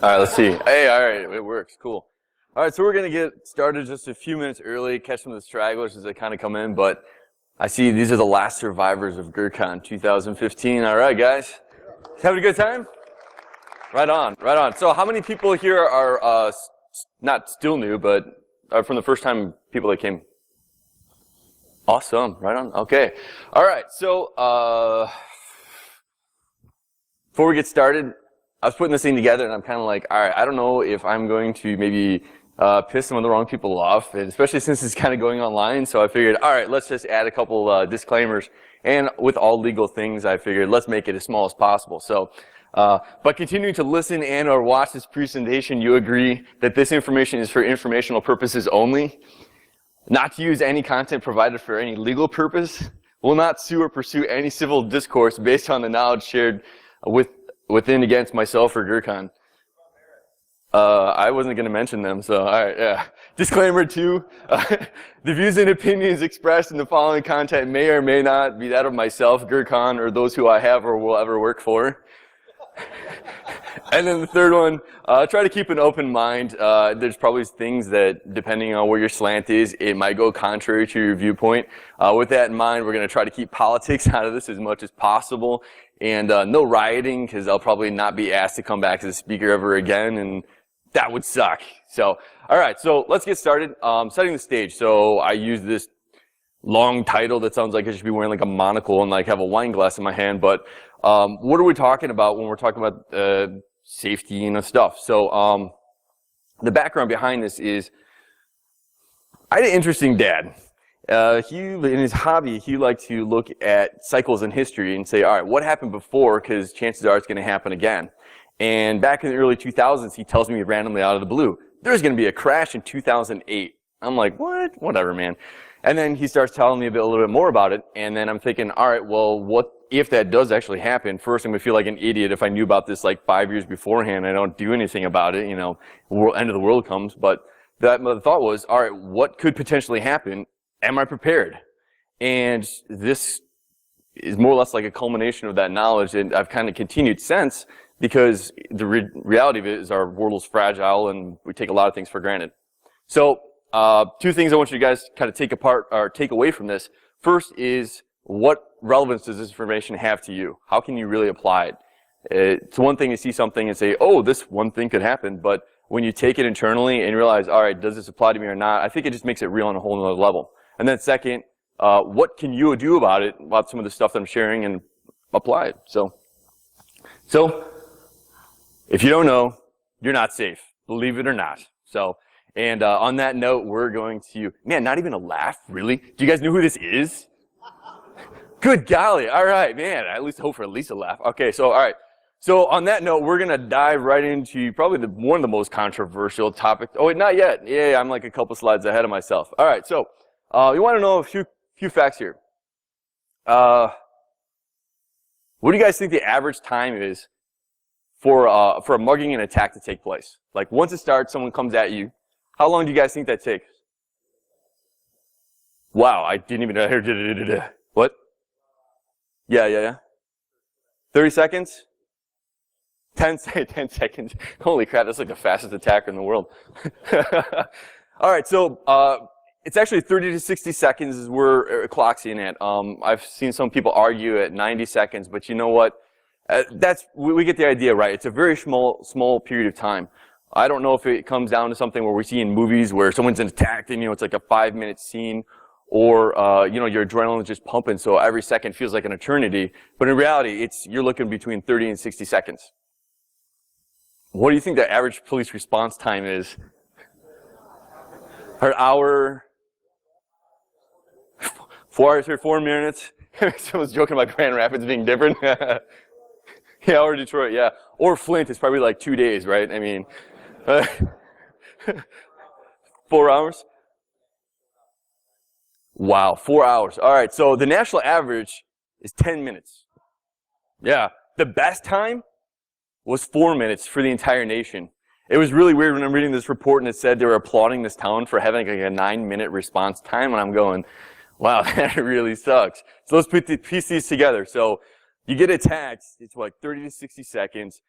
All right, let's see. Hey, all right, it works. Cool. All right, so we're going to get started just a few minutes early, catch some of the stragglers as they kind of come in, but I see these are the last survivors of GrrCON 2015. All right, guys. Having a good time? Right on, right on. So how many people here are not still new, but are from the first time people that came? Awesome, right on. Okay. All right, so before we get started, I was putting this thing together and I'm kind of like, all right, I don't know if I'm going to maybe piss some of the wrong people off, and especially since it's kind of going online. So I figured, all right, let's just add a couple disclaimers. And with all legal things, I figured let's make it as small as possible. So, but continuing to listen and or watch this presentation, you agree that this information is for informational purposes only, not to use any content provided for any legal purpose, will not sue or pursue any civil discourse based on the knowledge shared within against myself or GrrCON. I wasn't going to mention them, so all right, yeah. Disclaimer 2, the views and opinions expressed in the following content may or may not be that of myself, GrrCON, or those who I have or will ever work for. And then the third one, try to keep an open mind. There's probably things that, depending on where your slant is, it might go contrary to your viewpoint. With that in mind, we're going to try to keep politics out of this as much as possible. And no rioting, because I'll probably not be asked to come back as a speaker ever again, and that would suck. So, all right, so let's get started. Setting the stage. So I use this long title that sounds like I should be wearing like a monocle and like have a wine glass in my hand, but what are we talking about when we're talking about safety and stuff? So the background behind this is I had an interesting dad. In his hobby, he liked to look at cycles in history and say, all right, what happened before? Because chances are it's going to happen again. And back in the early 2000s, he tells me randomly out of the blue, there's going to be a crash in 2008. I'm like, what? Whatever, man. And then he starts telling me a little bit more about it. And then I'm thinking, all right, well, what if that does actually happen? First, I'm going to feel like an idiot if I knew about this like 5 years beforehand. I don't do anything about it. You know, end of the world comes. But the thought was, all right, what could potentially happen? Am I prepared? And this is more or less like a culmination of that knowledge. And I've kind of continued since, because the reality of it is our world is fragile and we take a lot of things for granted. So, two things I want you guys to kind of take apart or take away from this. First is, what relevance does this information have to you? How can you really apply it? It's one thing to see something and say, oh, this one thing could happen, but when you take it internally and realize, all right, does this apply to me or not? I think it just makes it real on a whole nother level. And then second, what can you do about it, about some of the stuff that I'm sharing, and apply it? So if you don't know, you're not safe, believe it or not. So, and on that note, we're going to, man, not even a laugh, really? Do you guys know who this is? Good golly, all right, man, I at least hope for at least a laugh. Okay, so all right. So on that note, we're going to dive right into probably one of the most controversial topics. Oh, wait, not yet. Yeah, I'm like a couple slides ahead of myself. All right, so you want to know a few facts here. What do you guys think the average time is for a mugging and attack to take place? Like once it starts, someone comes at you. How long do you guys think that takes? Wow, I didn't even know. What? Yeah. 30 seconds? 10 seconds. Holy crap, that's like the fastest attacker in the world. All right, so it's actually 30 to 60 seconds is where clock's in at. I've seen some people argue at 90 seconds, but you know what? We get the idea, right? It's a very small period of time. I don't know if it comes down to something where we see in movies where someone's attacked and, it's like a 5-minute scene, or, your adrenaline is just pumping, so every second feels like an eternity. But in reality, you're looking between 30 and 60 seconds. What do you think the average police response time is? An hour? 4 hours or 4 minutes? Someone's joking about Grand Rapids being different. Yeah, or Detroit, yeah. Or Flint is probably like 2 days, right? I mean, 4 hours? Wow, 4 hours. All right, so the national average is 10 minutes. Yeah, the best time was 4 minutes for the entire nation. It was really weird when I'm reading this report and it said they were applauding this town for having like a 9-minute response time, and I'm going, wow, that really sucks. So let's piece these together. So you get attacked, it's like 30 to 60 seconds.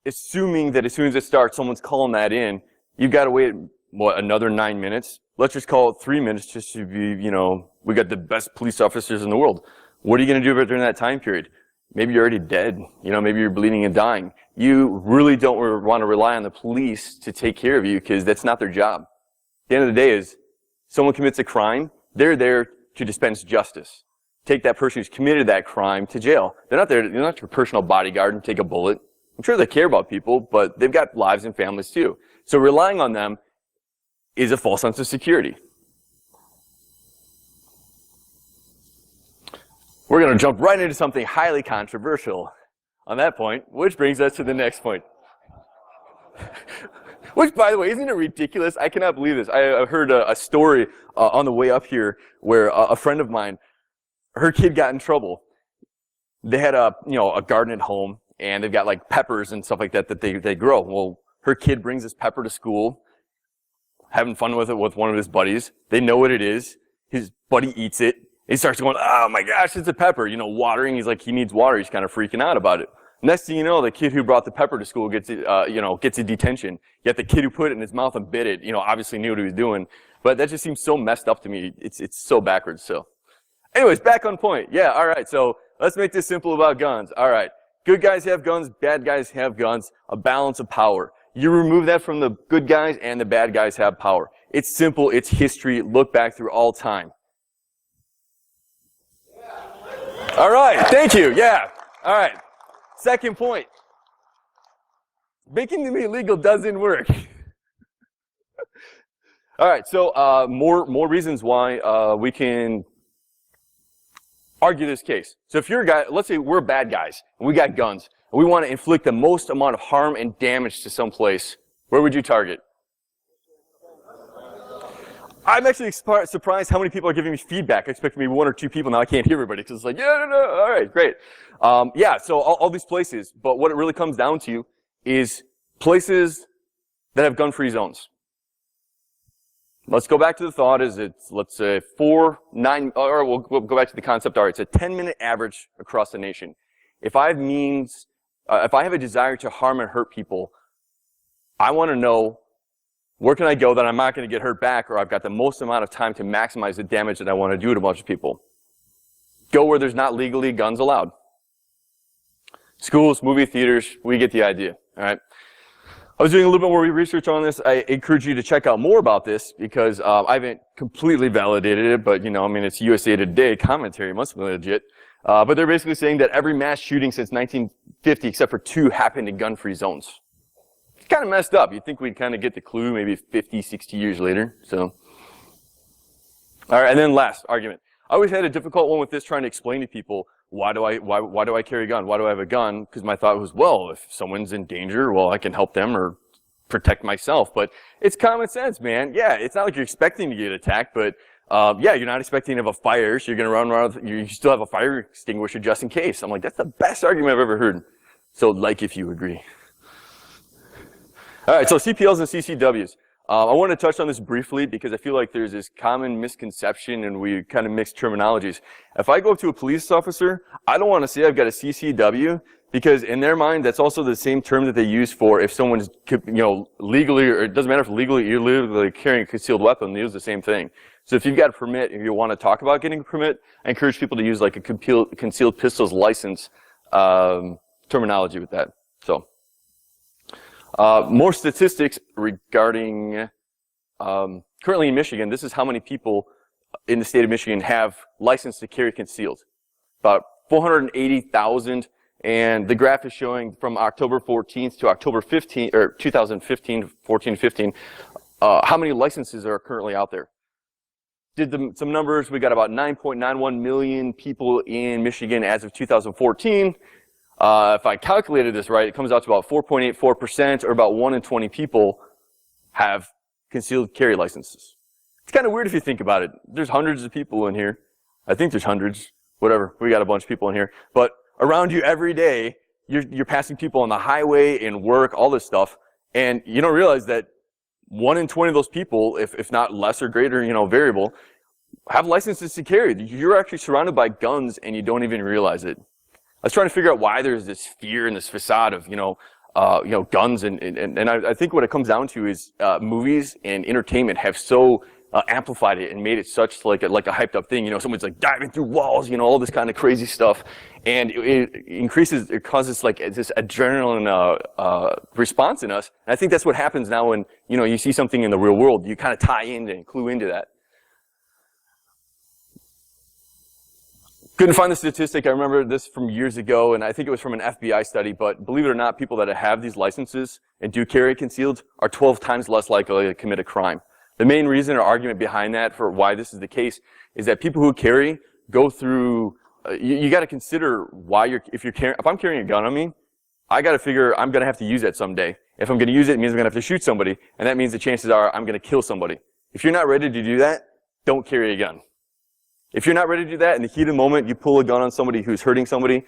assuming that as soon as it starts, someone's calling that in, you've got to wait, what, another 9 minutes? Let's just call it 3 minutes just to be, we got the best police officers in the world. What are you going to do about it during that time period? Maybe you're already dead. Maybe you're bleeding and dying. You really don't want to rely on the police to take care of you because that's not their job. At the end of the day is, someone commits a crime, they're there to dispense justice. Take that person who's committed that crime to jail. They're not your personal bodyguard and take a bullet. I'm sure they care about people, but they've got lives and families too. So relying on them is a false sense of security. We're going to jump right into something highly controversial on that point, which brings us to the next point. Which, by the way, isn't it ridiculous? I cannot believe this. I heard a story on the way up here where a friend of mine, her kid got in trouble. They had a garden at home, and they've got like peppers and stuff like that they grow. Well, her kid brings this pepper to school, having fun with it with one of his buddies. They know what it is. His buddy eats it. He starts going, oh my gosh, it's a pepper, watering. He's like, he needs water. He's kind of freaking out about it. Next thing you know, the kid who brought the pepper to school gets a detention. Yet the kid who put it in his mouth and bit it, obviously knew what he was doing. But that just seems so messed up to me. It's so backwards. So, anyways, back on point. Yeah, all right. So let's make this simple about guns. All right, good guys have guns, bad guys have guns. A balance of power. You remove that from the good guys, and the bad guys have power. It's simple. It's history. Look back through all time. All right, thank you. Yeah. All right. Second point. Making them illegal doesn't work. All right, so more reasons why we can argue this case. So if you're a guy, let's say we're bad guys, and we got guns, and we want to inflict the most amount of harm and damage to some place, where would you target? I'm actually surprised how many people are giving me feedback. I expect maybe 1 or 2 people. Now I can't hear everybody because it's like, yeah, no, all right, great. Yeah, so all these places. But what it really comes down to is places that have gun-free zones. Let's go back to the thought let's say 4, 9, or we'll go back to the concept. All right, it's a 10-minute average across the nation. If I have a desire to harm and hurt people, I want to know where can I go that I'm not going to get hurt back, or I've got the most amount of time to maximize the damage that I want to do to a bunch of people. Go where there's not legally guns allowed. Schools, movie theaters, we get the idea. All right. I was doing a little bit more research on this. I encourage you to check out more about this because I haven't completely validated it, but it's USA Today commentary, must be legit. But they're basically saying that every mass shooting since 1950, except for 2, happened in gun-free zones. It's kind of messed up. You'd think we'd kind of get the clue maybe 50, 60 years later. So, all right, and then last argument. I always had a difficult one with this, trying to explain to people why do I carry a gun? Why do I have a gun? Because my thought was, well, if someone's in danger, well, I can help them or protect myself. But it's common sense, man. Yeah, it's not like you're expecting to get attacked, but yeah, you're not expecting to have a fire, so you're going to run around. You still have a fire extinguisher just in case. I'm like, that's the best argument I've ever heard. So, like, if you agree. All right, so CPLs and CCWs. I want to touch on this briefly because I feel like there's this common misconception and we kind of mix terminologies. If I go up to a police officer, I don't want to say I've got a CCW because in their mind, that's also the same term that they use for if someone's, legally, or it doesn't matter if legally or illegally carrying a concealed weapon, they use the same thing. So if you've got a permit, if you want to talk about getting a permit, I encourage people to use like a concealed pistols license terminology with that. So. More statistics regarding, currently in Michigan, this is how many people in the state of Michigan have license to carry concealed. About 480,000, and the graph is showing from October 14th to October 15th, or 2015, 14-15, how many licenses are currently out there. Did some numbers, we got about 9.91 million people in Michigan as of 2014. If I calculated this right, it comes out to about 4.84%, or about 1 in 20 people have concealed carry licenses. It's kind of weird if you think about it. There's hundreds of people in here. I think there's hundreds. Whatever. We got a bunch of people in here. But around you every day, you're passing people on the highway, in work, all this stuff, and you don't realize that 1 in 20 of those people, if not less or greater, variable, have licenses to carry. You're actually surrounded by guns and you don't even realize it. I was trying to figure out why there's this fear and this facade of, guns and I think what it comes down to is movies and entertainment have so amplified it and made it such like a hyped up thing. Someone's like diving through walls, all this kind of crazy stuff, and it causes like this adrenaline response in us. And I think that's what happens now when you see something in the real world, you kind of tie in and clue into that. Couldn't find the statistic. I remember this from years ago, and I think it was from an FBI study, but believe it or not, people that have these licenses and do carry concealed are 12 times less likely to commit a crime. The main reason or argument behind that for why this is the case is that people who carry go through, you got to consider why if I'm carrying a gun on me, I got to figure I'm going to have to use that someday. If I'm going to use it, it means I'm going to have to shoot somebody, and that means the chances are I'm going to kill somebody. If you're not ready to do that, don't carry a gun. If you're not ready to do that, in the heat of the moment, you pull a gun on somebody who's hurting somebody,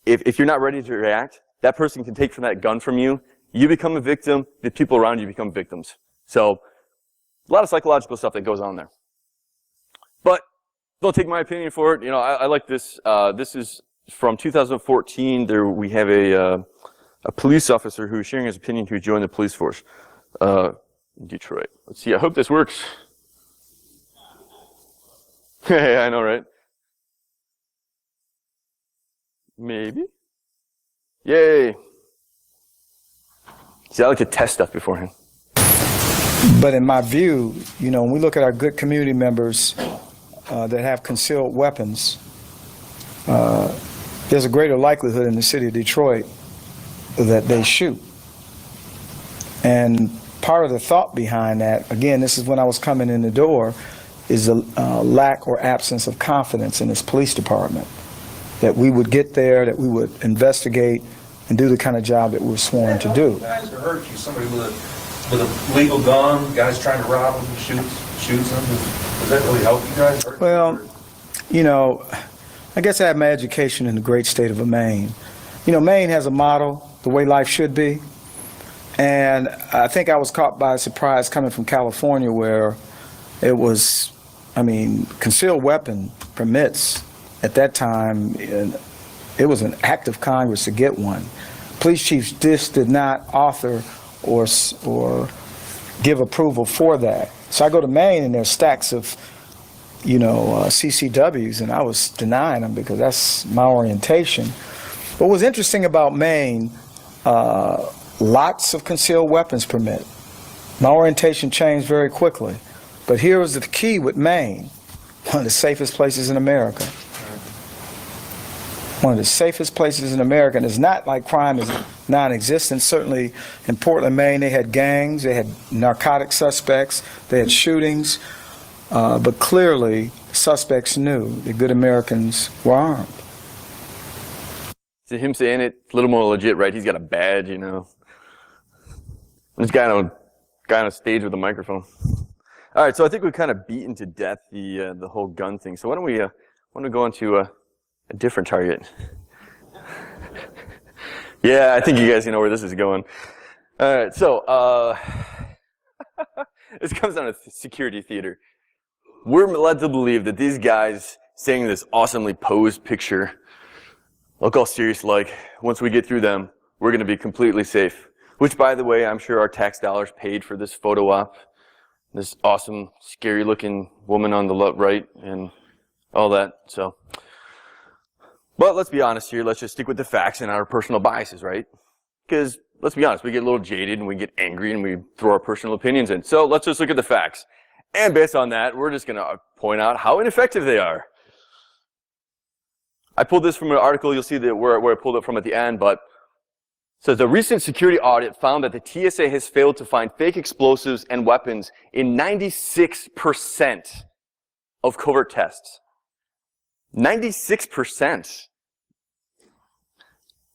if you're not ready to react, that person can take from that gun from you. You become a victim, the people around you become victims. So, a lot of psychological stuff that goes on there. But, don't take my opinion for it. I like this. This is from 2014. There we have a police officer who's sharing his opinion who joined the police force in Detroit. Let's see, I hope this works. Yeah, I know, right? Maybe? Yay! See, I like to test stuff beforehand. But in my view, when we look at our good community members that have concealed weapons, there's a greater likelihood in the city of Detroit that they shoot. And part of the thought behind that, again, this is when I was coming in the door, is a lack or absence of confidence in this police department. That we would get there, that we would investigate and do the kind of job that we're sworn to do. Guys who hurt you, somebody with a legal gun, guys trying to rob them, shoots them. Does that really help you guys? Well, I guess I had my education in the great state of Maine. Maine has a motto, the way life should be. And I think I was caught by surprise coming from California where it was, concealed weapon permits at that time, it was an act of Congress to get one. Police chiefs just did not author or give approval for that. So I go to Maine and there's stacks of, CCWs, and I was denying them because that's my orientation. What was interesting about Maine, lots of concealed weapons permit. My orientation changed very quickly. But here was the key with Maine, one of the safest places in America. One of the safest places in America, and it's not like crime is non-existent. Certainly in Portland, Maine, they had gangs, they had narcotic suspects, they had shootings, but clearly suspects knew that good Americans were armed. To him saying it, it's a little more legit, right? He's got a badge, This guy on a stage with a microphone. All right, so I think we've kind of beaten to death the whole gun thing. So why don't we go on to a different target? Yeah, I think you guys know where this is going. All right, so this comes down to security theater. We're led to believe that these guys saying this awesomely posed picture, look all serious like, once we get through them, we're going to be completely safe. Which, by the way, I'm sure our tax dollars paid for this photo op. This awesome, scary-looking woman on the right and all that, so. But let's be honest here. Let's just stick with the facts and our personal biases, right? Because, let's be honest, we get a little jaded and we get angry and we throw our personal opinions in. So let's just look at the facts. And based on that, we're just going to point out how ineffective they are. I pulled this from an article. You'll see that where I pulled it from at the end, but says a recent security audit found that the TSA has failed to find fake explosives and weapons in 96% of covert tests. 96%.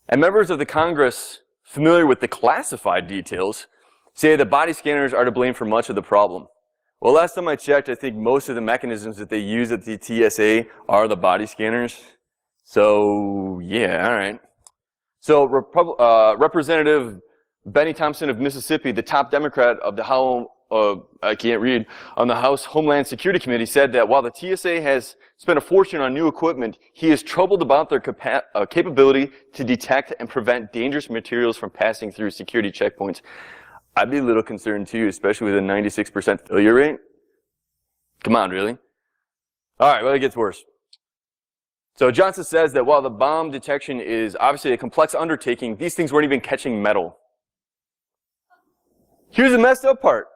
And members of the Congress familiar with the classified details say that body scanners are to blame for much of the problem. Well, last time I checked, I think most of the mechanisms that they use at the TSA are the body scanners. So, yeah, all right. So Representative Benny Thompson of Mississippi, the top Democrat of the I can't read, on the House Homeland Security Committee said that while the TSA has spent a fortune on new equipment, he is troubled about their capability to detect and prevent dangerous materials from passing through security checkpoints. I'd be a little concerned too, especially with a 96% failure rate. Come on, really? All right, well, it gets worse. So Johnson says that while the bomb detection is obviously a complex undertaking, these things weren't even catching metal. Here's the messed up part.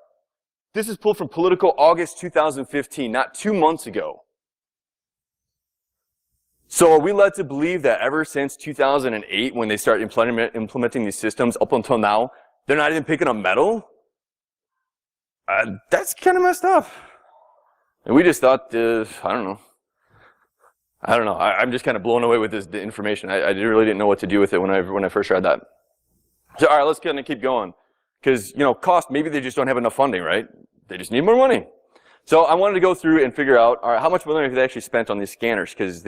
This is pulled from Politico August 2015, not 2 months ago. So are we led to believe that ever since 2008, when they start implementing these systems, up until now, they're not even picking up metal? That's kind of messed up. And we just thought, I don't know. I'm just kind of blown away with this information. I really didn't know what to do with it when I first read that. So, all right, let's kind of keep going. Because, cost, maybe they just don't have enough funding, right? They just need more money. So I wanted to go through and figure out, all right, how much money have they actually spent on these scanners? Because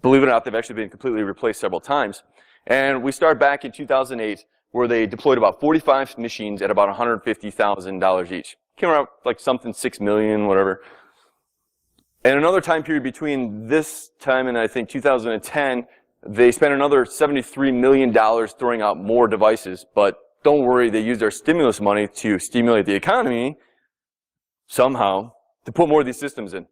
believe it or not, they've actually been completely replaced several times. And we start back in 2008, where they deployed about 45 machines at about $150,000 each. Came around like something 6 million, whatever. And another time period between this time and I think 2010, they spent another $73 million throwing out more devices. But don't worry, they used their stimulus money to stimulate the economy somehow to put more of these systems in.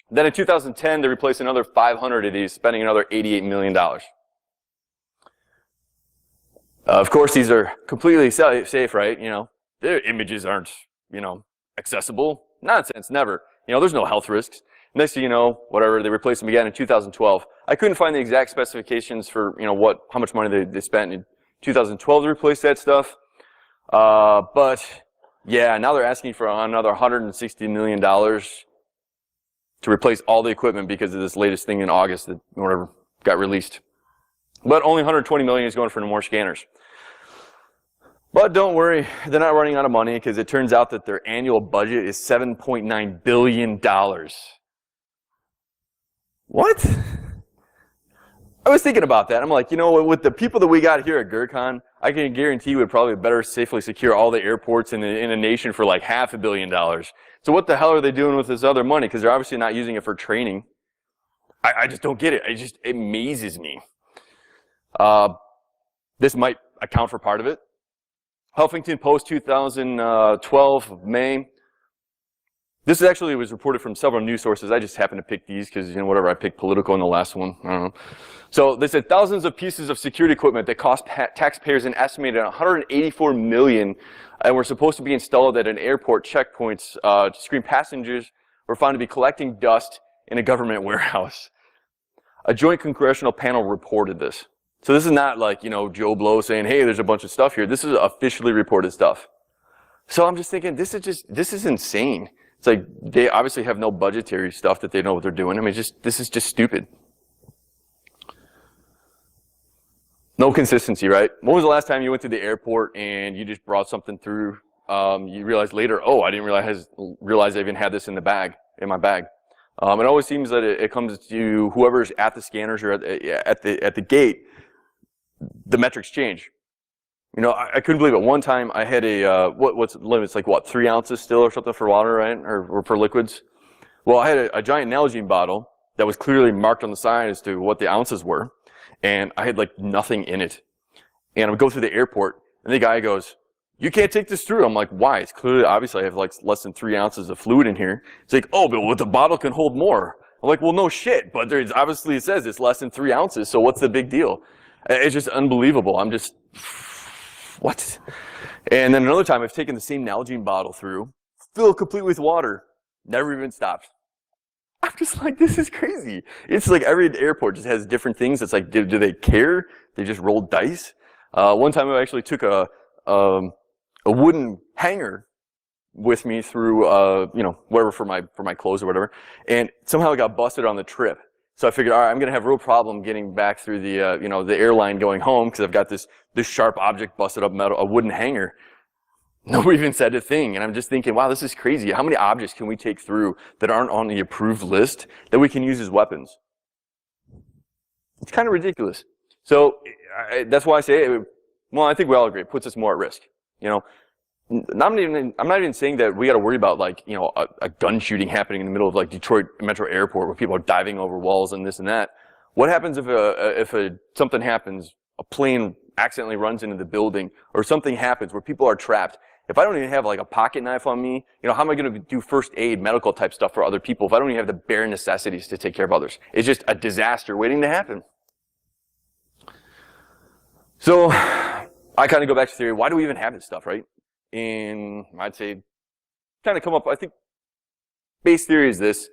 Then in 2010, they replaced another 500 of these, spending another $88 million. Of course, these are completely safe, right? Their images aren't, accessible. Nonsense, never. There's no health risks. Next thing you know, whatever, they replaced them again in 2012. I couldn't find the exact specifications for, how much money they spent in 2012 to replace that stuff. But yeah, now they're asking for another $160 million to replace all the equipment because of this latest thing in August that whatever got released. But only $120 million is going for more scanners. But don't worry, they're not running out of money because it turns out that their annual budget is $7.9 billion. What? I was thinking about that. I'm like, with the people that we got here at GrrCON, I can guarantee we'd probably better safely secure all the airports in a nation for like $500 million. So what the hell are they doing with this other money? Because they're obviously not using it for training. I just don't get it. It amazes me. This might account for part of it. Huffington Post 2012, May. This actually was reported from several news sources. I just happened to pick these because, whatever, I picked Politico in the last one. I don't know. So they said thousands of pieces of security equipment that cost taxpayers an estimated $184 million and were supposed to be installed at an airport checkpoints to screen passengers were found to be collecting dust in a government warehouse. A joint congressional panel reported this. So this is not like, Joe Blow saying, hey, there's a bunch of stuff here. This is officially reported stuff. So I'm just thinking, this is insane. It's like they obviously have no budgetary stuff that they know what they're doing. I mean, this is just stupid. No consistency, right? When was the last time you went to the airport and you just brought something through? You realized later, oh, I didn't realize I even had this in my bag. It always seems that it comes to whoever's at the scanners or at the gate. The metrics change. I couldn't believe it. One time I had what's the limit? It's like 3 ounces still or something for water, right? Or for liquids. Well, I had a giant Nalgene bottle that was clearly marked on the side as to what the ounces were. And I had like nothing in it. And I would go through the airport and the guy goes, you can't take this through. I'm like, why? It's clearly, obviously I have like less than 3 ounces of fluid in here. It's like, oh, but the bottle can hold more. I'm like, well, no shit. But there's obviously it says it's less than 3 ounces. So what's the big deal? It's just unbelievable. I'm just, what? And then another time I've taken the same Nalgene bottle through, filled complete with water, never even stopped. I'm just like, this is crazy. It's like every airport just has different things. It's like, do they care? They just roll dice. One time I actually took a wooden hanger with me through, wherever for my clothes or whatever, and somehow it got busted on the trip. So I figured, all right, I'm going to have a real problem getting back through the, the airline going home because I've got this sharp object busted up metal, a wooden hanger. Nobody even said a thing. And I'm just thinking, wow, this is crazy. How many objects can we take through that aren't on the approved list that we can use as weapons? It's kind of ridiculous. So that's why I say, well, I think we all agree, it puts us more at risk. I'm not even saying that we got to worry about like, you know, a gun shooting happening in the middle of like Detroit Metro Airport where people are diving over walls and this and that. What happens if something happens, a plane accidentally runs into the building, or something happens where people are trapped? If I don't even have like a pocket knife on me, you know, how am I going to do first aid, medical type stuff for other people if I don't even have the bare necessities to take care of others? It's just a disaster waiting to happen. So I kind of go back to theory. Why do we even have this stuff, right? And I'd say kind of come up, I think base theory is this.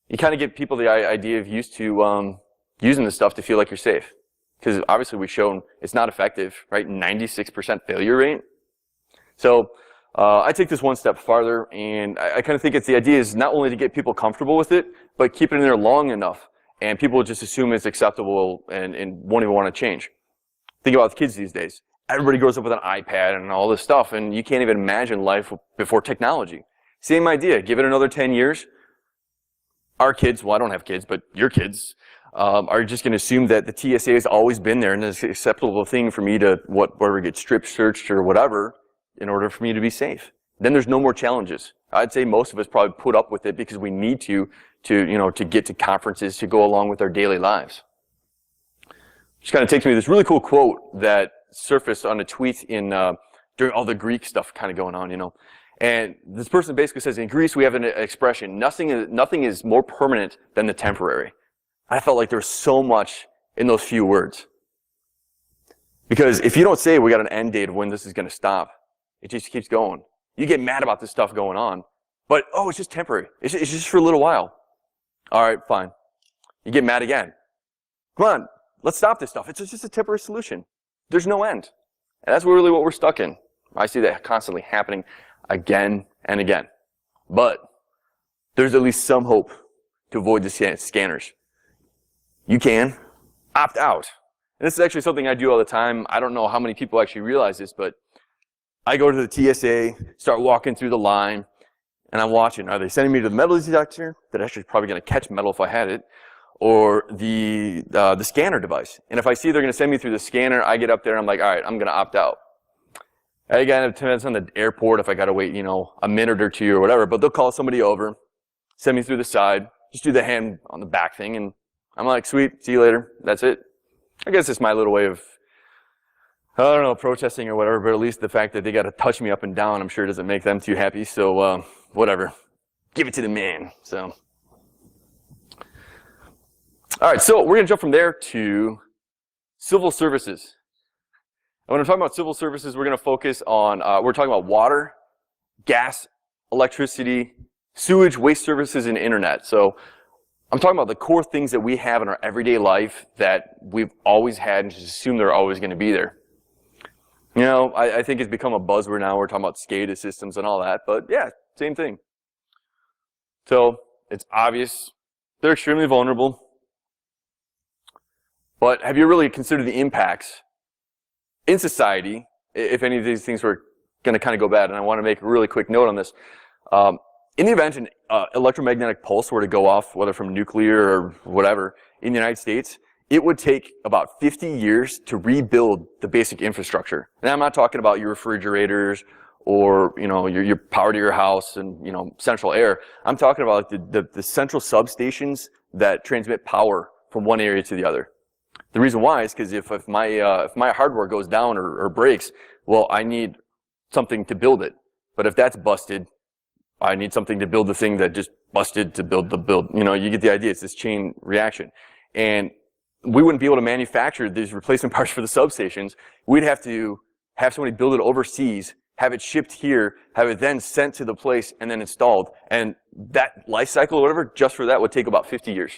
You kind of get people the idea of used to using this stuff to feel like you're safe. Because obviously we've shown it's not effective, right? 96% failure rate. So I take this one step farther, and I kind of think the idea is not only to get people comfortable with it, but keep it in there long enough, and people will just assume it's acceptable and won't even want to change. Think about the kids these days. Everybody grows up with an iPad and all this stuff, and you can't even imagine life before technology. Same idea. Give it another 10 years. Our kids, well, I don't have kids, but your kids, are just going to assume that the TSA has always been there and it's an acceptable thing for me to, whatever, get strip searched or whatever in order for me to be safe. Then there's no more challenges. I'd say most of us probably put up with it because we need to get to conferences to go along with our daily lives. Which kind of takes me to this really cool quote that surfaced on a tweet during all the Greek stuff kind of going on, you know. And this person basically says, in Greece we have an expression, nothing is more permanent than the temporary. I felt like there's so much in those few words. Because if you don't say we got an end date of when this is going to stop, it just keeps going. You get mad about this stuff going on, but oh, it's just temporary. It's just for a little while. All right, fine. You get mad again. Come on, let's stop this stuff. It's just a temporary solution. There's no end. And that's really what we're stuck in. I see that constantly happening again and again. But there's at least some hope to avoid the scanners. You can opt out. And this is actually something I do all the time. I don't know how many people actually realize this, but I go to the TSA, start walking through the line, and I'm watching. Are they sending me to the metal detector that actually is probably going to catch metal if I had it, or the scanner device? And if I see they're going to send me through the scanner, I get up there and I'm like, all right, I'm going to opt out. Again, it depends on the airport if I got to wait, you know, a minute or two or whatever, but they'll call somebody over, send me through the side, just do the hand on the back thing, and I'm like, sweet, see you later. That's it. I guess it's my little way of, I don't know, protesting or whatever, but at least the fact that they got to touch me up and down, I'm sure doesn't make them too happy. So, whatever. Give it to the man. So, all right. So we're going to jump from there to civil services. And when I'm talking about civil services, we're going to focus on, we're talking about water, gas, electricity, sewage, waste services, and internet. So I'm talking about the core things that we have in our everyday life that we've always had and just assume they're always going to be there. You know, I think it's become a buzzword now. We're talking about SCADA systems and all that, but yeah, same thing. So it's obvious they're extremely vulnerable. But have you really considered the impacts in society if any of these things were going to kind of go bad? And I want to make a really quick note on this. In the event an electromagnetic pulse were to go off, whether from nuclear or whatever, in the United States, it would take about 50 years to rebuild the basic infrastructure. And I'm not talking about your refrigerators or, you know, your power to your house and, you know, central air. I'm talking about like the central substations that transmit power from one area to the other. The reason why is because if my hardware goes down or breaks, well, I need something to build it. But if that's busted, I need something to build the thing that just busted to build the build. You know, you get the idea. It's this chain reaction. And we wouldn't be able to manufacture these replacement parts for the substations. We'd have to have somebody build it overseas, have it shipped here, have it then sent to the place and then installed. And that life cycle or whatever, just for that would take about 50 years.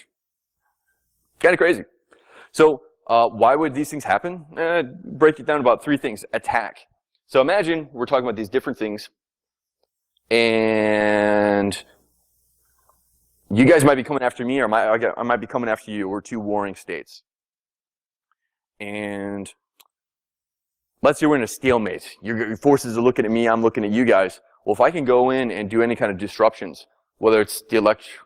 Kind of crazy. So why would these things happen? Break it down to about three things. Attack. So imagine we're talking about these different things, and you guys might be coming after me, or I might be coming after you. We're two warring states. And let's say we're in a stalemate. Your forces are looking at me, I'm looking at you guys. Well, if I can go in and do any kind of disruptions, whether it's the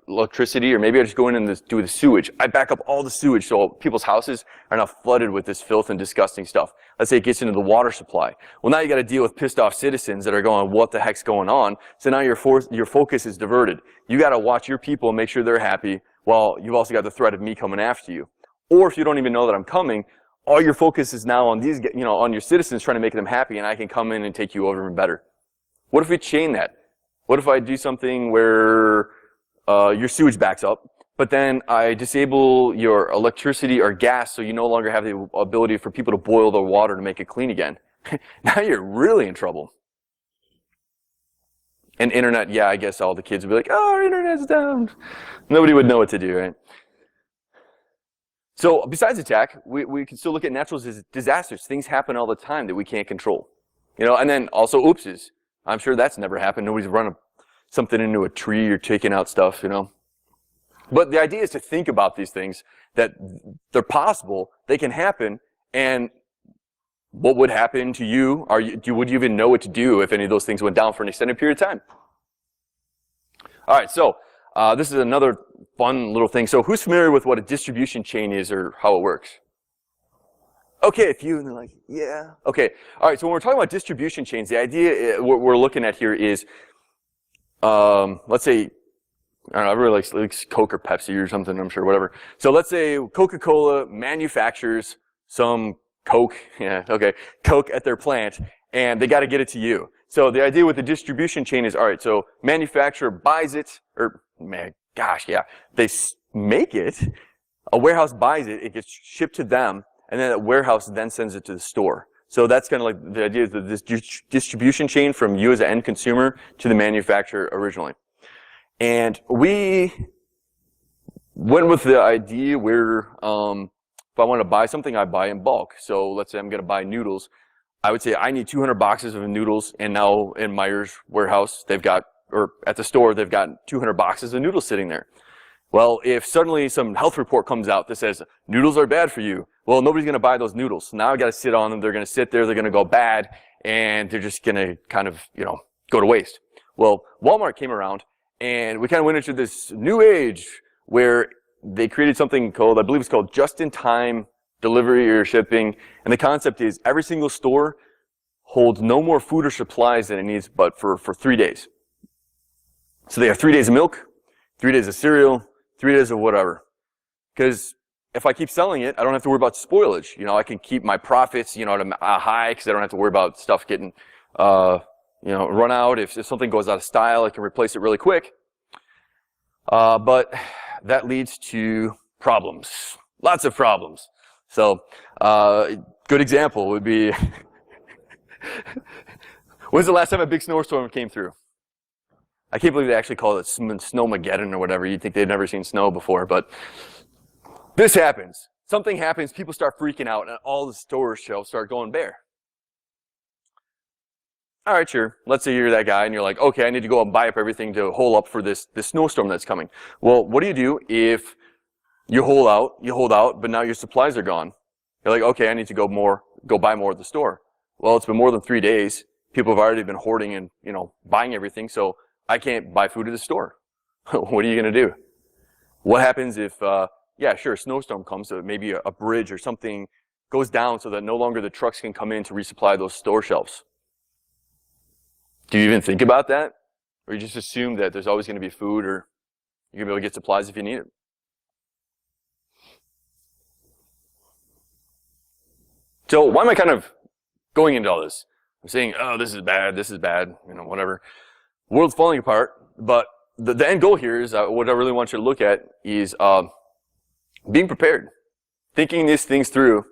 electricity or maybe I just go in and do the sewage. I back up all the sewage so people's houses are now flooded with this filth and disgusting stuff. Let's say it gets into the water supply. Well, now you got to deal with pissed off citizens that are going, what the heck's going on? So now your focus is diverted. You got to watch your people and make sure they're happy. Well, you've also got the threat of me coming after you. Or if you don't even know that I'm coming, all your focus is now on these, on your citizens trying to make them happy, and I can come in and take you over even better. What if we chain that? What if I do something where your sewage backs up, but then I disable your electricity or gas so you no longer have the ability for people to boil their water to make it clean again? Now you're really in trouble. And internet, yeah, I guess all the kids would be like, oh, our internet's down. Nobody would know what to do, right? So besides attack, we can still look at natural disasters. Things happen all the time that we can't control. And then also oopses. I'm sure that's never happened. Nobody's run something into a tree or taken out stuff, But the idea is to think about these things, that they're possible, they can happen, and what would happen to you? Would you even know what to do if any of those things went down for an extended period of time? All right, so this is another fun little thing. So who's familiar with what a distribution chain is or how it works? Okay, a few, and they're like, yeah. Okay, all right, so when we're talking about distribution chains, the idea what we're looking at here is, let's say, I don't know, everybody likes Coke or Pepsi or something, I'm sure, whatever. So let's say Coca-Cola manufactures some Coke at their plant, and they got to get it to you. So the idea with the distribution chain is, all right, so manufacturer buys it, they make it, a warehouse buys it, it gets shipped to them, and then that warehouse then sends it to the store. So that's kind of like the idea of this distribution chain from you as an end consumer to the manufacturer originally. And we went with the idea where if I want to buy something, I buy in bulk. So let's say I'm going to buy noodles. I would say I need 200 boxes of noodles, and now in Meijer's warehouse, or at the store, they've got 200 boxes of noodles sitting there. Well, if suddenly some health report comes out that says noodles are bad for you, well, nobody's going to buy those noodles. Now I got to sit on them. They're going to sit there. They're going to go bad, and they're just going to kind of, go to waste. Well, Walmart came around, and we kind of went into this new age where they created something called, I believe it's called just-in-time delivery or shipping. And the concept is every single store holds no more food or supplies than it needs, but for 3 days. So they have 3 days of milk, 3 days of cereal, 3 days of whatever. Because if I keep selling it, I don't have to worry about spoilage. I can keep my profits, at a high because I don't have to worry about stuff getting, run out. If something goes out of style, I can replace it really quick. But that leads to problems. Lots of problems. So, good example would be, when's the last time a big snowstorm came through? I can't believe they actually call it Snowmageddon or whatever. You'd think they'd never seen snow before, but this happens. Something happens, people start freaking out, and all the store shelves start going bare. All right, sure. Let's say you're that guy, and you're like, okay, I need to go and buy up everything to hole up for this snowstorm that's coming. Well, what do you do if you hold out, but now your supplies are gone? You're like, okay, I need to go buy more at the store. Well, it's been more than 3 days. People have already been hoarding and, buying everything, so I can't buy food at the store. What are you going to do? What happens if, sure, a snowstorm comes, so maybe a bridge or something goes down so that no longer the trucks can come in to resupply those store shelves? Do you even think about that? Or you just assume that there's always going to be food, or you're going to be able to get supplies if you need it? So why am I kind of going into all this? I'm saying, oh, this is bad, whatever. World's falling apart, but the end goal here is, what I really want you to look at is being prepared, thinking these things through,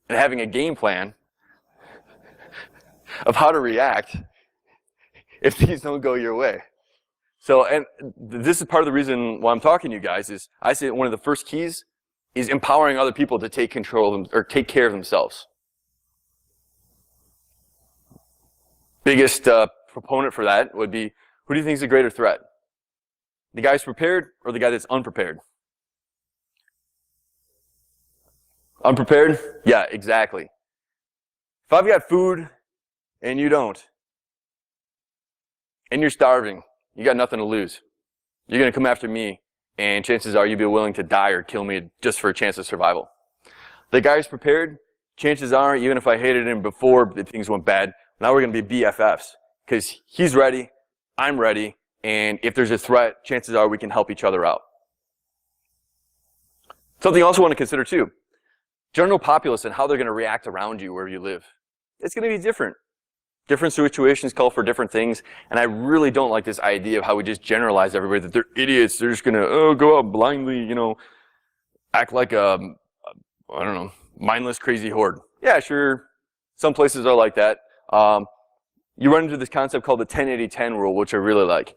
and having a game plan of how to react if these don't go your way. So, and this is part of the reason why I'm talking to you guys is, I say one of the first keys is empowering other people to take control of them, or take care of themselves. Biggest proponent for that would be, who do you think is a greater threat? The guy who's prepared or the guy that's unprepared? Unprepared? Yeah, exactly. If I've got food and you don't, and you're starving, you got nothing to lose. You're going to come after me, and chances are you'll be willing to die or kill me just for a chance of survival. The guy who's prepared, chances are, even if I hated him before things went bad, now we're going to be BFFs. Because he's ready, I'm ready, and if there's a threat, chances are we can help each other out. Something you also want to consider too, general populace and how they're going to react around you wherever you live. It's going to be different. Different situations call for different things, and I really don't like this idea of how we just generalize everybody that they're idiots. They're just going to go out blindly, act like a, I don't know, mindless crazy horde. Yeah, sure, some places are like that. You run into this concept called the 10-80-10 rule, which I really like.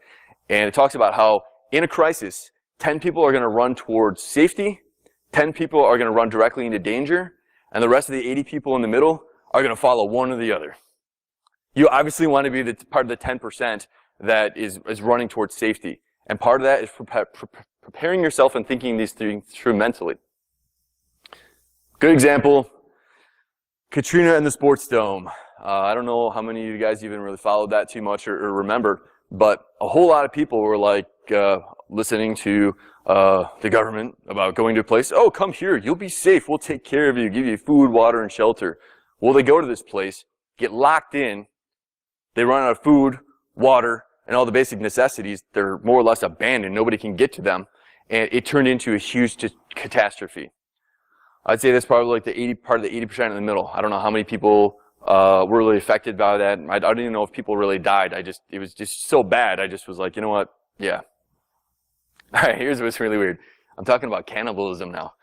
And it talks about how in a crisis, 10 people are going to run towards safety, 10 people are going to run directly into danger, and the rest of the 80 people in the middle are going to follow one or the other. You obviously want to be the part of the 10% that is running towards safety. And part of that is preparing yourself and thinking these things through mentally. Good example, Katrina and the sports dome. I don't know how many of you guys even really followed that too much or remember, but a whole lot of people were like listening to the government about going to a place. Oh, come here, you'll be safe, we'll take care of you, give you food, water, and shelter. Well, they go to this place, get locked in, they run out of food, water, and all the basic necessities. They're more or less abandoned, nobody can get to them, and it turned into a huge catastrophe. I'd say that's probably like the part of the 80% in the middle. I don't know how many people were really affected by that. I don't even know if people really died. It was just so bad. I just was like, you know what? Yeah. All right, here's what's really weird. I'm talking about cannibalism now.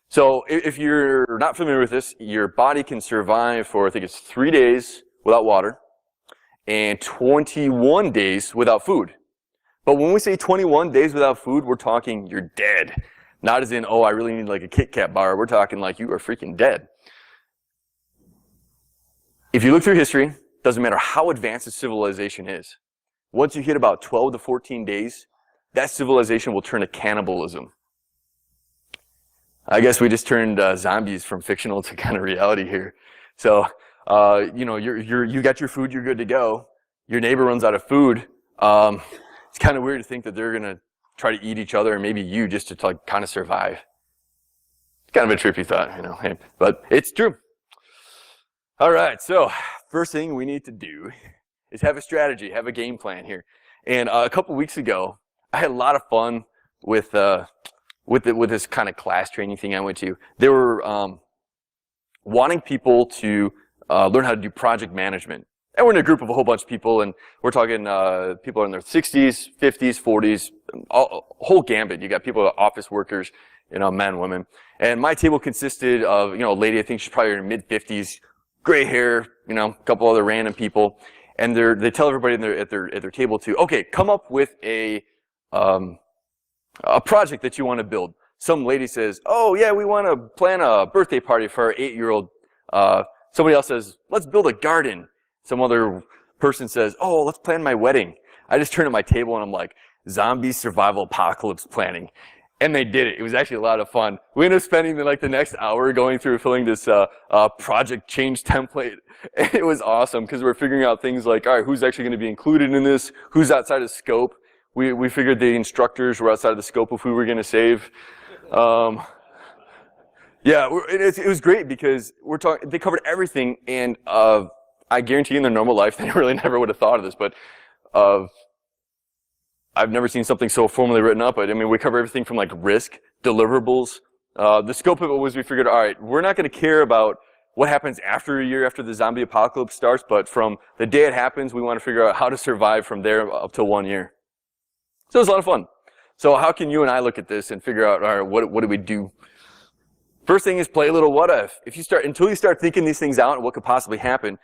So if you're not familiar with this, your body can survive for, I think it's 3 days without water and 21 days without food. But when we say 21 days without food, we're talking you're dead. Not as in, oh, I really need like a Kit Kat bar. We're talking like you are freaking dead. If you look through history, doesn't matter how advanced a civilization is. Once you hit about 12 to 14 days, that civilization will turn to cannibalism. I guess we just turned zombies from fictional to kind of reality here. So, you got your food, you're good to go. Your neighbor runs out of food. It's kind of weird to think that they're going to try to eat each other and maybe you just to like kind of survive. It's kind of a trippy thought, hey, but it's true. All right, so first thing we need to do is have a strategy, have a game plan here. And a couple weeks ago, I had a lot of fun with this kind of class training thing I went to. They were wanting people to learn how to do project management. And we're in a group of a whole bunch of people, and we're talking people in their 60s, 50s, 40s, whole gambit. You got people, office workers, men, women. And my table consisted of, a lady, I think she's probably in her mid-50s, gray hair, a couple other random people. And they tell everybody at their table to, okay, come up with a project that you want to build. Some lady says, oh yeah, we want to plan a birthday party for our 8-year-old. Somebody else says, let's build a garden. Some other person says, oh, let's plan my wedding. I just turn at my table and I'm like, zombie survival apocalypse planning. And they did it. It was actually a lot of fun. We ended up spending the next hour going through filling this project change template. And it was awesome because we're figuring out things like, all right, who's actually going to be included in this? Who's outside of scope? We figured the instructors were outside of the scope of who we're going to save. Yeah, it was great because they covered everything, and I guarantee in their normal life they really never would have thought of this, but I've never seen something so formally written up. But I mean, we cover everything from like risk, deliverables. The scope of it was we figured, all right, we're not going to care about what happens after a year after the zombie apocalypse starts, but from the day it happens, we want to figure out how to survive from there up to 1 year. So it was a lot of fun. So how can you and I look at this and figure out, all right, what do we do? First thing is play a little what if. Until you start thinking these things out and what could possibly happen,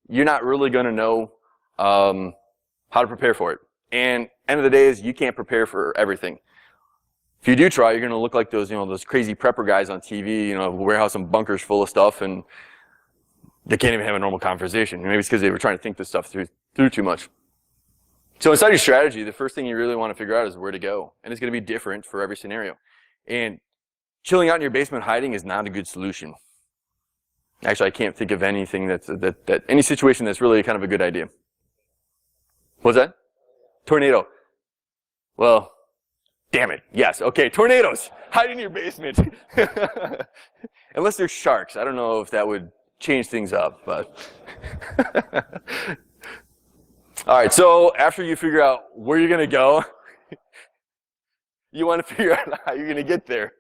you're not really going to know how to prepare for it. And end of the day is you can't prepare for everything. If you do try, you're going to look like those crazy prepper guys on TV, warehouse and bunkers full of stuff, and they can't even have a normal conversation. Maybe it's because they were trying to think this stuff through too much. So inside your strategy, the first thing you really want to figure out is where to go. And it's going to be different for every scenario. And chilling out in your basement hiding is not a good solution. Actually, I can't think of anything any situation that's really kind of a good idea. What's that? Tornado. Well, Damn it. Yes. Okay. Tornadoes. Hide in your basement. Unless there's sharks. I don't know if that would change things up, but. All right. So after you figure out where you're going to go, you want to figure out how you're going to get there.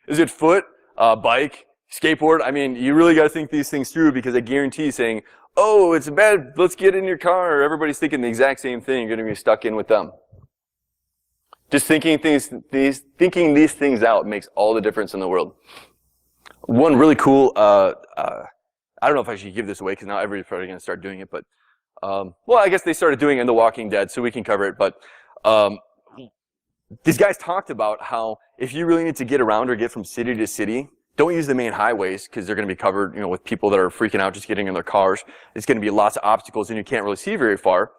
Is it foot, bike, skateboard? I mean, you really got to think these things through, because I guarantee saying, oh, it's bad, let's get in your car, everybody's thinking the exact same thing, you're going to be stuck in with them. Just thinking these things out makes all the difference in the world. One really cool, I don't know if I should give this away, because now everybody's probably going to start doing it, but, well, I guess they started doing it in The Walking Dead, so we can cover it, but these guys talked about how if you really need to get around or get from city to city, don't use the main highways, because they're going to be covered, with people that are freaking out just getting in their cars. It's going to be lots of obstacles, and you can't really see very far.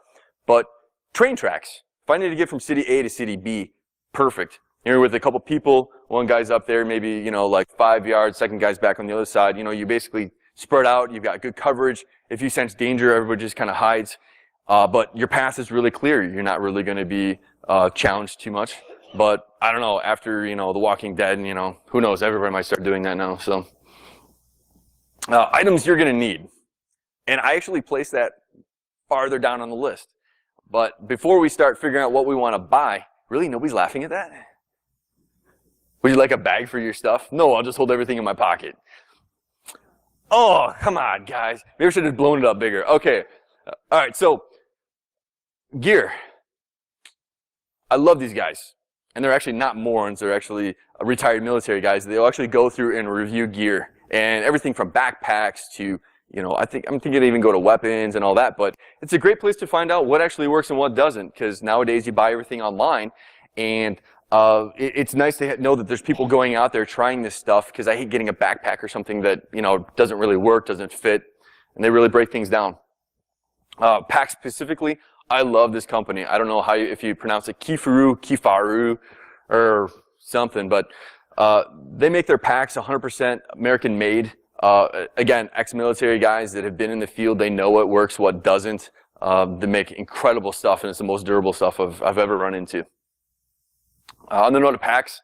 But train tracks. If I need to get from city A to city B, perfect. You're with a couple people, one guy's up there, maybe, like 5 yards, second guy's back on the other side. You basically spread out, you've got good coverage. If you sense danger, everybody just kind of hides. But your path is really clear. You're not really going to be challenged too much. But I don't know, after, The Walking Dead, who knows, everybody might start doing that now. So, items you're going to need. And I actually placed that farther down on the list. But before we start figuring out what we want to buy, really, nobody's laughing at that? Would you like a bag for your stuff? No, I'll just hold everything in my pocket. Oh, come on, guys. Maybe I should have blown it up bigger. Okay. All right, so gear. I love these guys. And they're actually not morons. They're actually retired military guys. They'll actually go through and review gear. And everything from backpacks to, I'm thinking they even go to weapons and all that. But it's a great place to find out what actually works and what doesn't. Because nowadays you buy everything online. And it's nice to know that there's people going out there trying this stuff. Because I hate getting a backpack or something that, doesn't really work, doesn't fit. And they really break things down. Pack specifically, I love this company. I don't know if you pronounce it Kifaru, or something, but they make their packs 100% American made. Again, ex-military guys that have been in the field, they know what works, what doesn't. They make incredible stuff, and it's the most durable stuff I've ever run into. On the note of packs,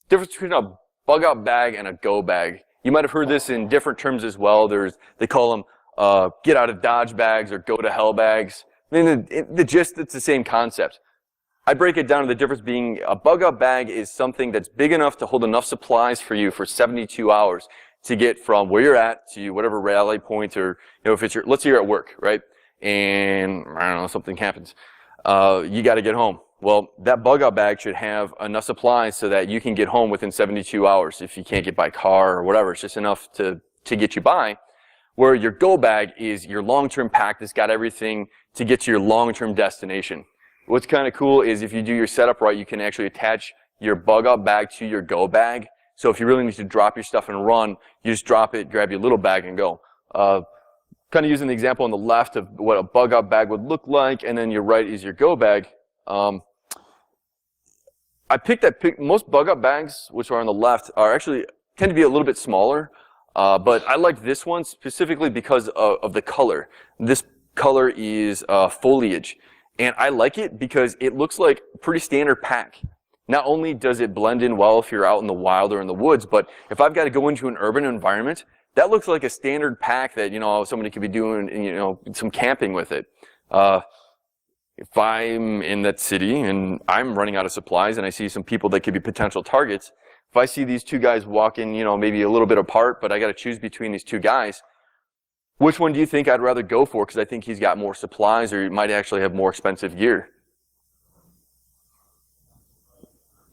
difference between a bug-out bag and a go bag. You might have heard this in different terms as well. They call them get out of Dodge bags or go to hell bags. I mean, the gist, it's the same concept. I break it down to the difference being a bug-out bag is something that's big enough to hold enough supplies for you for 72 hours to get from where you're at to whatever rally point, or, if it's let's say you're at work, right? And, I don't know, something happens. You got to get home. Well, that bug-out bag should have enough supplies so that you can get home within 72 hours. If you can't get by car or whatever, it's just enough to get you by. Where your go bag is your long-term pack that's got everything to get to your long-term destination. What's kind of cool is if you do your setup right, you can actually attach your bug-out bag to your go bag. So if you really need to drop your stuff and run, you just drop it, grab your little bag, and go. Kind of using the example on the left of what a bug-out bag would look like, and then your right is your go bag. I picked most bug-out bags, which are on the left, tend to be a little bit smaller. But I like this one specifically because of the color. This color is foliage. And I like it because it looks like a pretty standard pack. Not only does it blend in well if you're out in the wild or in the woods, but if I've got to go into an urban environment, that looks like a standard pack that, somebody could be doing, some camping with it. If I'm in that city and I'm running out of supplies and I see some people that could be potential targets, if I see these two guys walking, maybe a little bit apart, but I got to choose between these two guys, which one do you think I'd rather go for? Because I think he's got more supplies, or he might actually have more expensive gear.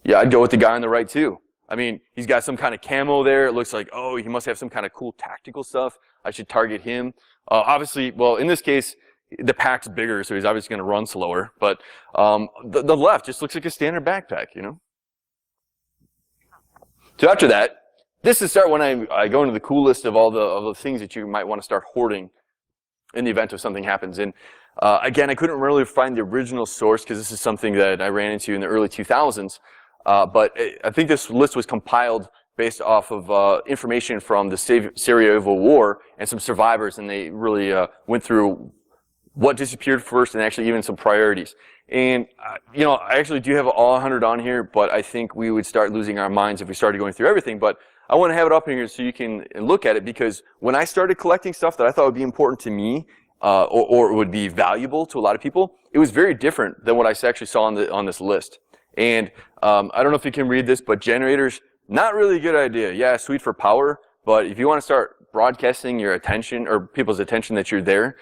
Yeah, I'd go with the guy on the right too. I mean, he's got some kind of camo there. It looks like, oh, he must have some kind of cool tactical stuff. I should target him. Obviously, well, in this case, the pack's bigger, so he's obviously going to run slower. But the left just looks like a standard backpack, So after that, this is when I go into the cool list of all the things that you might want to start hoarding in the event of something happens. And again, I couldn't really find the original source because this is something that I ran into in the early 2000s. But I think this list was compiled based off of information from the Sarajevo War and some survivors, and they really went through what disappeared first, and actually even some priorities. And, you know, I actually do have all 100 on here, but I think we would start losing our minds if we started going through everything. But I want to have it up here so you can look at it, because when I started collecting stuff that I thought would be important to me, or would be valuable to a lot of people, it was very different than what I actually saw on this list. And I don't know if you can read this, but generators, not really a good idea. Yeah, sweet for power, but if you want to start broadcasting your attention, or people's attention that you're there,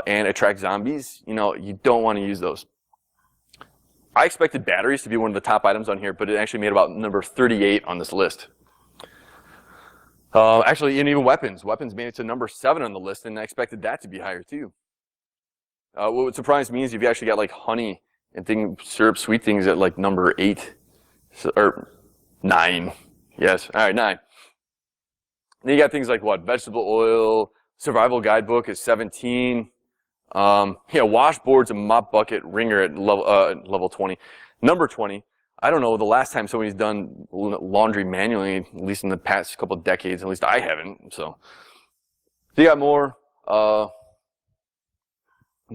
and attract zombies, you know, you don't want to use those. I expected batteries to be one of the top items on here, but it actually made about number 38 on this list. Actually, and even weapons. Weapons made it to number 7 on the list, and I expected that to be higher too. What surprised me is if you actually got like honey and syrup, sweet things at like number 8, or 9. Yes, all right, 9. Then you got things like what? Vegetable oil, survival guidebook is 17. Washboards and mop bucket ringer at level 20. Number 20. I don't know the last time somebody's done laundry manually, at least in the past couple of decades. At least I haven't. So you got more.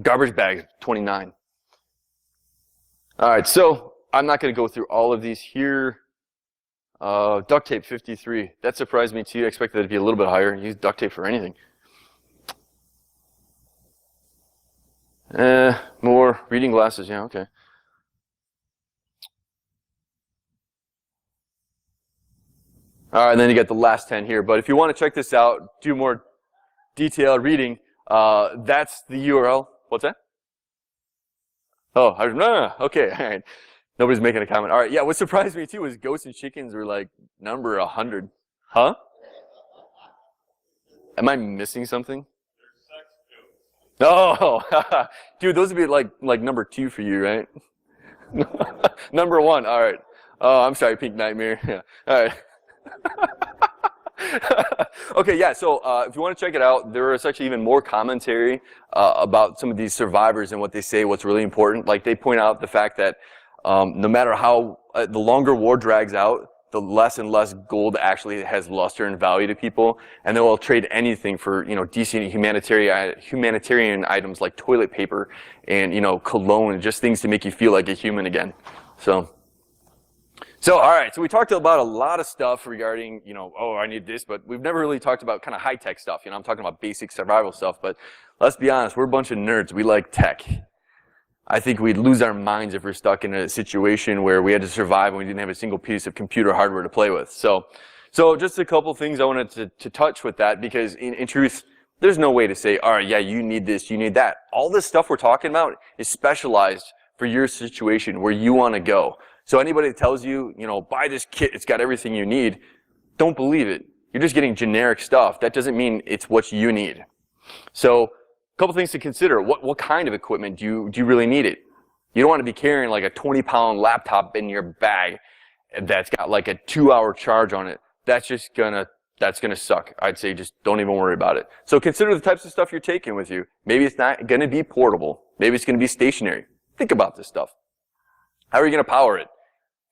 Garbage bags, 29. All right, so I'm not going to go through all of these here. Duct tape, 53. That surprised me too. I expected it to be a little bit higher. Use duct tape for anything. More reading glasses. Yeah, okay. All right, and then you got the last 10 here. But if you want to check this out, do more detailed reading, that's the URL. What's that? Oh, no. Okay, all right. Nobody's making a comment. All right, yeah, what surprised me too was Ghosts and Chickens were like number 100. Huh? Am I missing something? Oh, dude, those would be like number 2 for you, right? Number 1, all right. Oh, I'm sorry, Pink Nightmare. Yeah. All right. Okay, yeah, so if you want to check it out, there is actually even more commentary about some of these survivors and what they say, what's really important. Like, they point out the fact that no matter how, the longer war drags out, the less and less gold actually has luster and value to people, and they will trade anything for, you know, decent humanitarian items like toilet paper and, you know, cologne, just things to make you feel like a human again. So all right, so we talked about a lot of stuff regarding, you know, oh, I need this, but we've never really talked about kind of high-tech stuff. You know, I'm talking about basic survival stuff, but let's be honest, we're a bunch of nerds. We like tech. I think we'd lose our minds if we're stuck in a situation where we had to survive and we didn't have a single piece of computer hardware to play with. So just a couple things I wanted to touch with that, because in truth, there's no way to say, all right, yeah, you need this, you need that. All this stuff we're talking about is specialized for your situation where you want to go. So anybody that tells you, you know, buy this kit, it's got everything you need, don't believe it. You're just getting generic stuff. That doesn't mean it's what you need. So a couple things to consider. What kind of equipment do you really need it? You don't want to be carrying like a 20-pound laptop in your bag that's got like a 2-hour charge on it. That's gonna suck. I'd say just don't even worry about it. So consider the types of stuff you're taking with you. Maybe it's not gonna be portable. Maybe it's gonna be stationary. Think about this stuff. How are you gonna power it?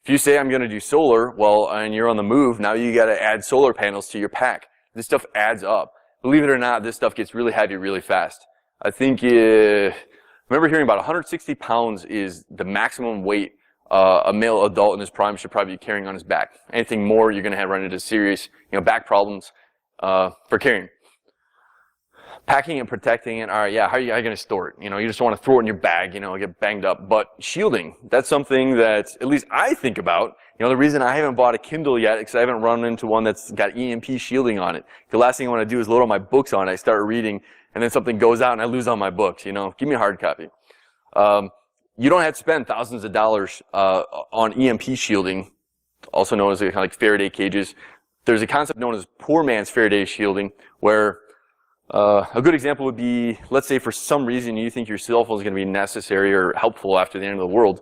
If you say I'm gonna do solar, well, and you're on the move, now you gotta add solar panels to your pack. This stuff adds up. Believe it or not, this stuff gets really heavy really fast. I think, I remember hearing about 160 pounds is the maximum weight a male adult in his prime should probably be carrying on his back. Anything more, you're gonna run into serious, back problems for carrying. Packing and protecting it, all right, yeah, how are you gonna store it? You just don't want to throw it in your bag, get banged up. But shielding, that's something that at least I think about. The reason I haven't bought a Kindle yet is because I haven't run into one that's got EMP shielding on it. The last thing I want to do is load all my books on it. I start reading, and then something goes out and I lose all my books. Give me a hard copy. You don't have to spend thousands of dollars on EMP shielding, also known as kind of like Faraday cages. There's a concept known as poor man's Faraday shielding, where a good example would be, let's say for some reason you think your cell phone is going to be necessary or helpful after the end of the world.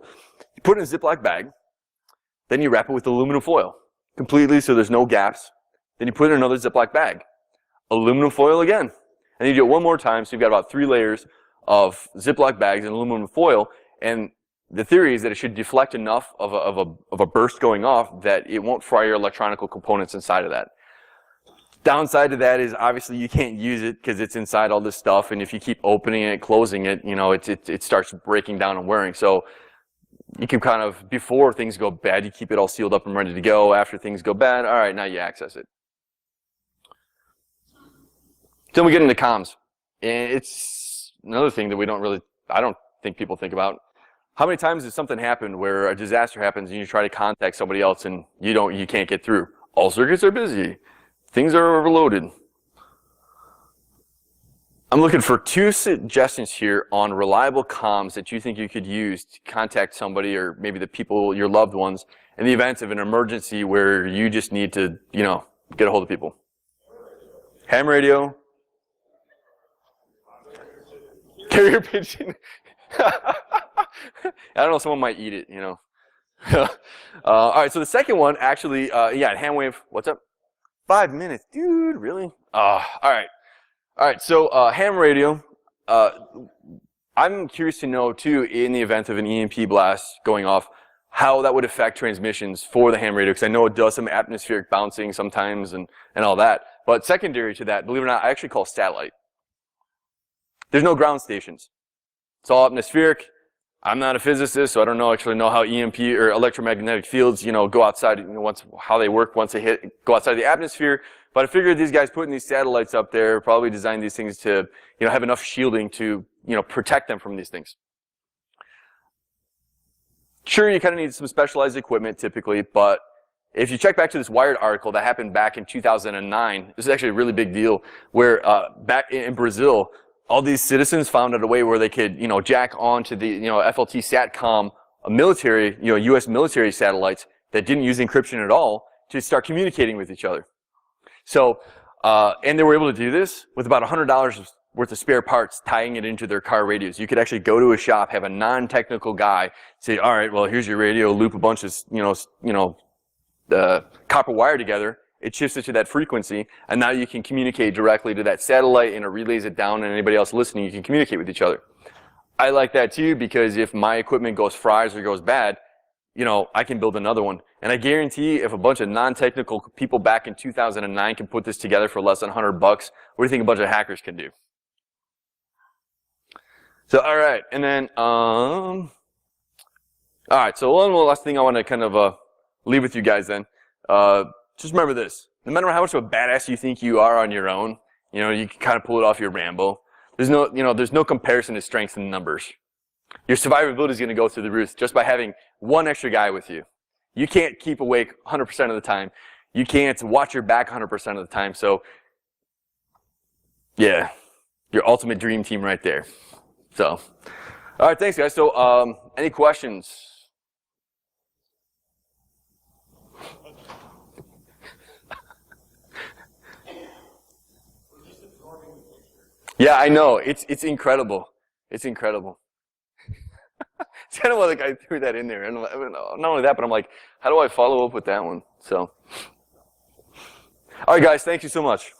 You put it in a Ziploc bag, then you wrap it with aluminum foil completely so there's no gaps. Then you put it in another Ziploc bag, aluminum foil again. And you do it one more time, so you've got about 3 layers of Ziploc bags and aluminum foil. And the theory is that it should deflect enough of a burst going off that it won't fry your electronic components inside of that. Downside to that is obviously you can't use it because it's inside all this stuff, and if you keep opening it, closing it, you know, it starts breaking down and wearing. So you can kind of, before things go bad, you keep it all sealed up and ready to go. After things go bad, all right, now you access it. Then we get into comms. And it's another thing that I don't think people think about. How many times has something happened where a disaster happens and you try to contact somebody else and you can't get through? All circuits are busy. Things are overloaded. I'm looking for 2 suggestions here on reliable comms that you think you could use to contact somebody or maybe the people, your loved ones, in the event of an emergency where you just need to, you know, get a hold of people. Ham radio. Carrier pigeon. I don't know, someone might eat it, you know. All right, so the second one, actually, yeah, ham wave. What's up? 5 minutes, dude, really? All right. All right, so ham radio. I'm curious to know, too, in the event of an EMP blast going off, how that would affect transmissions for the ham radio, because I know it does some atmospheric bouncing sometimes and all that. But secondary to that, believe it or not, I actually call satellite. There's no ground stations. It's all atmospheric. I'm not a physicist, so I don't actually know how EMP or electromagnetic fields, you know, go outside, you know, how they work once they go outside the atmosphere. But I figured these guys putting these satellites up there probably designed these things to, you know, have enough shielding to, you know, protect them from these things. Sure, you kind of need some specialized equipment typically, but if you check back to this Wired article that happened back in 2009, this is actually a really big deal, where back in Brazil, all these citizens found out a way where they could, you know, jack onto the, you know, FLT SATCOM military, you know, U.S. military satellites that didn't use encryption at all to start communicating with each other. So, and they were able to do this with about $100 worth of spare parts, tying it into their car radios. You could actually go to a shop, have a non-technical guy say, all right, well, here's your radio, loop a bunch of, copper wire together. It shifts it to that frequency, and now you can communicate directly to that satellite, and it relays it down, and anybody else listening, you can communicate with each other. I like that too, because if my equipment goes fries or goes bad, you know, I can build another one. And I guarantee if a bunch of non-technical people back in 2009 can put this together for less than $100, what do you think a bunch of hackers can do? So, all right, and then, all right, so one last thing I want to kind of leave with you guys then. Just remember this. No matter how much of a badass you think you are on your own, you know, you can kind of pull it off your Rambo. There's no comparison to strength in numbers. Your survivability is going to go through the roof just by having one extra guy with you. You can't keep awake 100% of the time. You can't watch your back 100% of the time. So, yeah, your ultimate dream team right there. So, all right, thanks, guys. So, any questions? Yeah, I know. It's incredible. It's incredible. It's kind of like I threw that in there. And not only that, but I'm like, how do I follow up with that one? So, all right, guys, thank you so much.